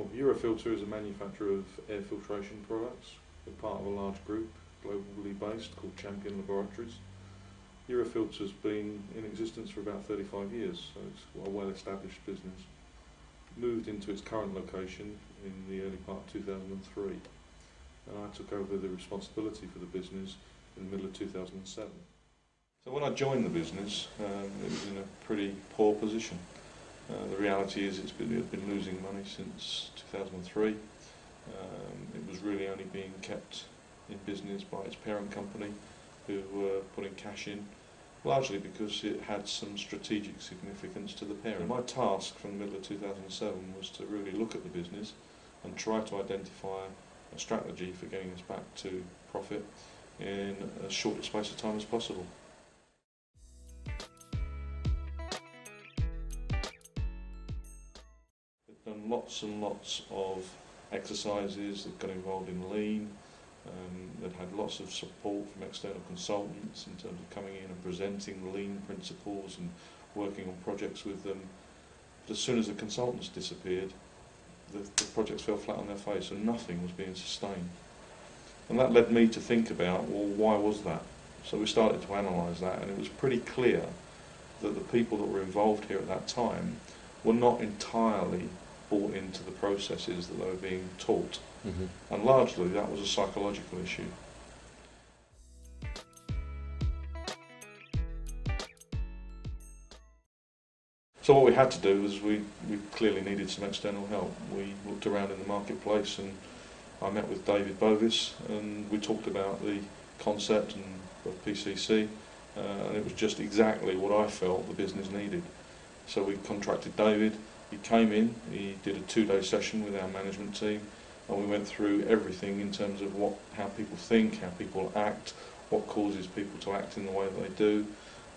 Well, Eurofilter is a manufacturer of air filtration products. We're part of a large group, globally based, called Champion Laboratories. Eurofilter has been in existence for about 35 years, so it's a well-established business. Moved into its current location in the early part of 2003, and I took over the responsibility for the business in the middle of 2007. So when I joined the business, it was in a pretty poor position. The reality is it had been losing money since 2003. It was really only being kept in business by its parent company, who were putting cash in, largely because it had some strategic significance to the parent. My task from the middle of 2007 was to really look at the business and try to identify a strategy for getting us back to profit in as short a space of time as possible. We've done lots and lots of exercises that got involved in lean. They'd had lots of support from external consultants in terms of coming in and presenting lean principles and working on projects with them. But as soon as the consultants disappeared, the projects fell flat on their face and nothing was being sustained. And that led me to think about, well, why was that? So we started to analyse that, and it was pretty clear that the people that were involved here at that time were not entirely bought into the processes that they were being taught. And largely that was a psychological issue. So what we had to do was we clearly needed some external help. We looked around in the marketplace, and I met with David Bovis, and we talked about the concept of PCC, and it was just exactly what I felt the business needed. So we contracted David. He came in, he did a 2-day session with our management team, and we went through everything in terms of how people think, how people act, what causes people to act in the way that they do,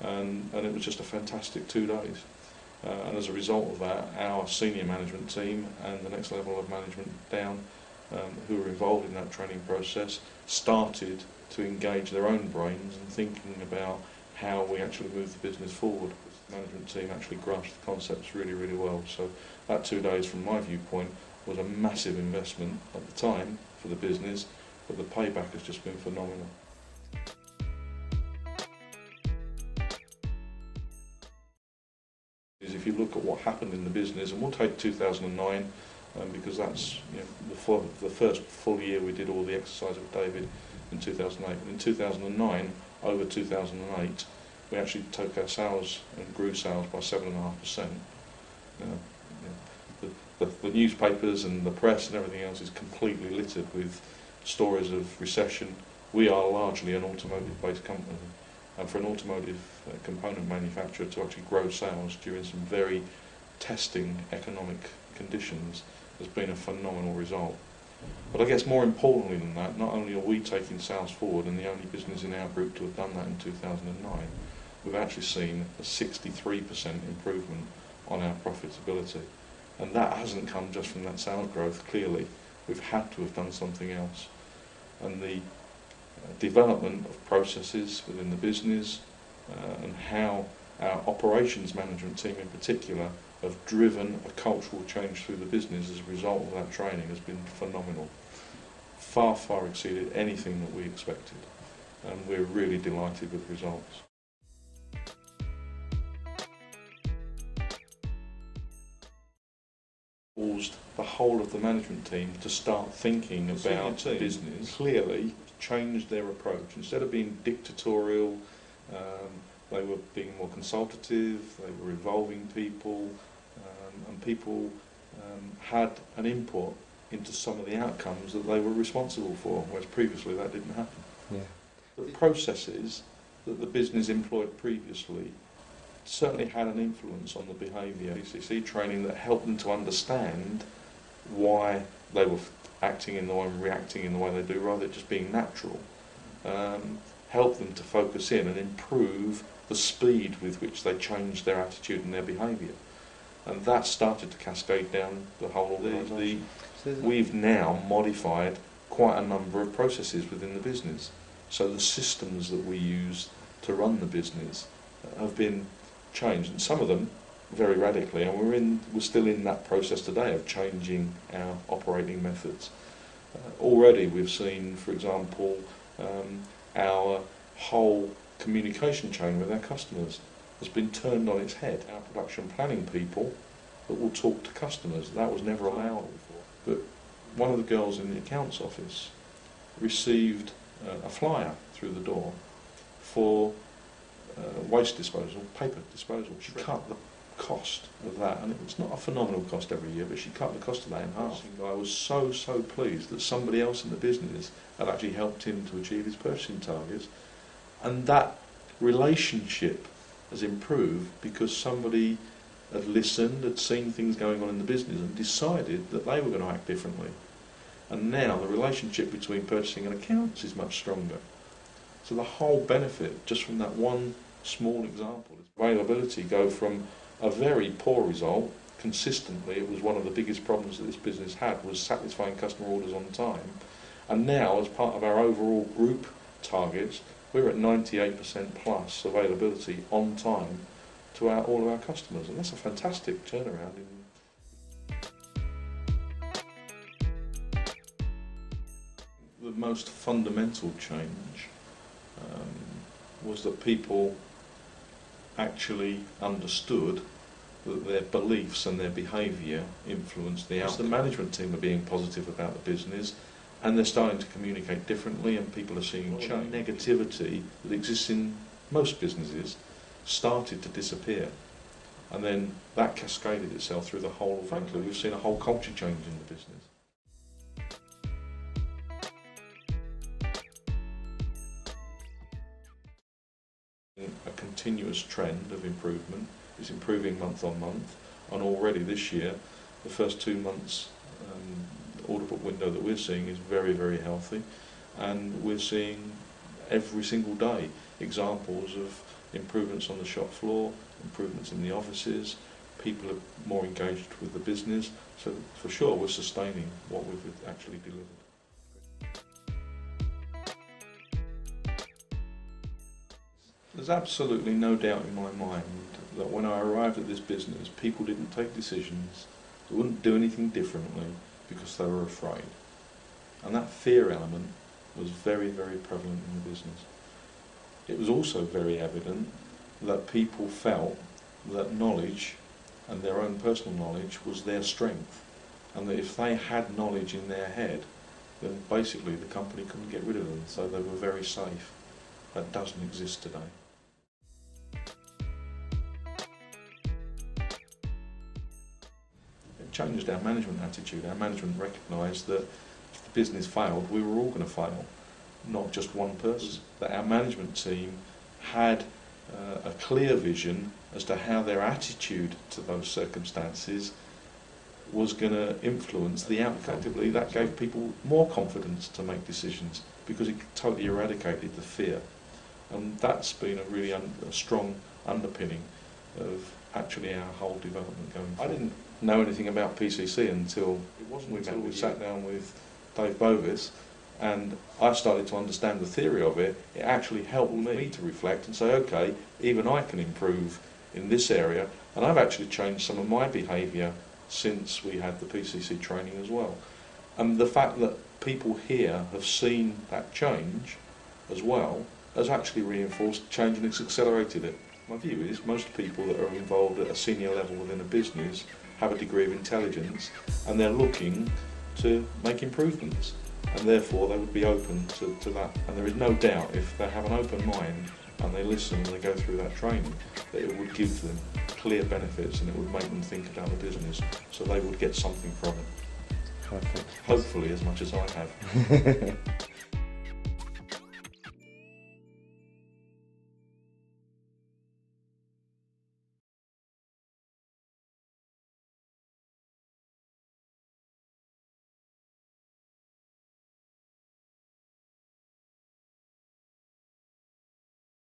and it was just a fantastic 2 days. And as a result of that, our senior management team and the next level of management down, who were involved in that training process, started to engage their own brains and thinking about how we actually move the business forward. The management team actually grasped the concepts really, really well. So that 2 days, from my viewpoint, was a massive investment at the time for the business, but the payback has just been phenomenal. If you look at what happened in the business, and we'll take 2009 because that's the first full year we did all the exercise with David in 2008. And in 2009, over 2008, we actually took our sales and grew sales by 7.5%. The newspapers and the press and everything else is completely littered with stories of recession. We are largely an automotive-based company, and for an automotive component manufacturer to actually grow sales during some very testing economic conditions has been a phenomenal result. But I guess more importantly than that, not only are we taking sales forward and the only business in our group to have done that in 2009, we've actually seen a 63% improvement on our profitability. And that hasn't come just from that sales growth, clearly. We've had to have done something else. And the development of processes within the business and how our operations management team in particular have driven a cultural change through the business as a result of that training has been phenomenal. Far, far exceeded anything that we expected. And we're really delighted with the results. Caused the whole of the management team to start thinking about the business clearly, changed their approach. Instead of being dictatorial, they were being more consultative, they were involving people, and people had an input into some of the outcomes that they were responsible for, whereas previously that didn't happen. Yeah. The processes that the business employed previously certainly had an influence on the behaviour. PCC training that helped them to understand why they were acting in the way and reacting in the way they do, rather than just being natural. Helped them to focus in and improve the speed with which they changed their attitude and their behaviour. And that started to cascade down the whole organisation. We've now modified quite a number of processes within the business. So the systems that we use to run the business have been changed, and some of them very radically, and we're still in that process today of changing our operating methods. Already we've seen, for example, our whole communication chain with our customers has been turned on its head. Our production planning people that will talk to customers, that was never allowed before. But one of the girls in the accounts office received a flyer through the door for waste disposal, paper disposal. She cut the cost of that, and it's not a phenomenal cost every year, but she cut the cost of that in half. I was so pleased that somebody else in the business had actually helped him to achieve his purchasing targets, and that relationship has improved because somebody had listened, had seen things going on in the business and decided that they were going to act differently. And now the relationship between purchasing and accounts is much stronger. So the whole benefit, just from that one small example, is availability go from a very poor result. Consistently, it was one of the biggest problems that this business had, was satisfying customer orders on time. And now, as part of our overall group targets, we're at 98% plus availability on time to all of our customers, and that's a fantastic turnaround. The most fundamental change was that people actually understood that their beliefs and their behaviour influenced the outcome. The management team are being positive about the business, and they're starting to communicate differently, and people are seeing change. Negativity that exists in most businesses started to disappear, and then that cascaded itself through the whole. Frankly, we've seen a whole culture change in the business. A continuous trend of improvement. It's improving month on month, and already this year, the first 2 months order book window that we're seeing is very, very healthy, and we're seeing every single day examples of improvements on the shop floor, improvements in the offices. People are more engaged with the business, so for sure we're sustaining what we've actually delivered. There's absolutely no doubt in my mind that when I arrived at this business, people didn't take decisions, they wouldn't do anything differently because they were afraid. And that fear element was very, very prevalent in the business. It was also very evident that people felt that knowledge and their own personal knowledge was their strength, and that if they had knowledge in their head, then basically the company couldn't get rid of them, so they were very safe. That doesn't exist today. It changed our management attitude. Our management recognised that if the business failed, we were all going to fail, not just one person. That our management team had a clear vision as to how their attitude to those circumstances was going to influence the outcome. Effectively, that gave people more confidence to make decisions because it totally eradicated the fear. And that's been a really strong underpinning of actually our whole development going forward. I didn't know anything about PCC until we sat down with Dave Bovis, and I started to understand the theory of it. It actually helped me to reflect and say, okay, even I can improve in this area, and I've actually changed some of my behaviour since we had the PCC training as well. And the fact that people here have seen that change as well has actually reinforced change, and it's accelerated it. My view is most people that are involved at a senior level within a business have a degree of intelligence, and they're looking to make improvements, and therefore they would be open to that. And there is no doubt, if they have an open mind and they listen and they go through that training, that it would give them clear benefits and it would make them think about the business, so they would get something from it. Perfect. Hopefully as much as I have.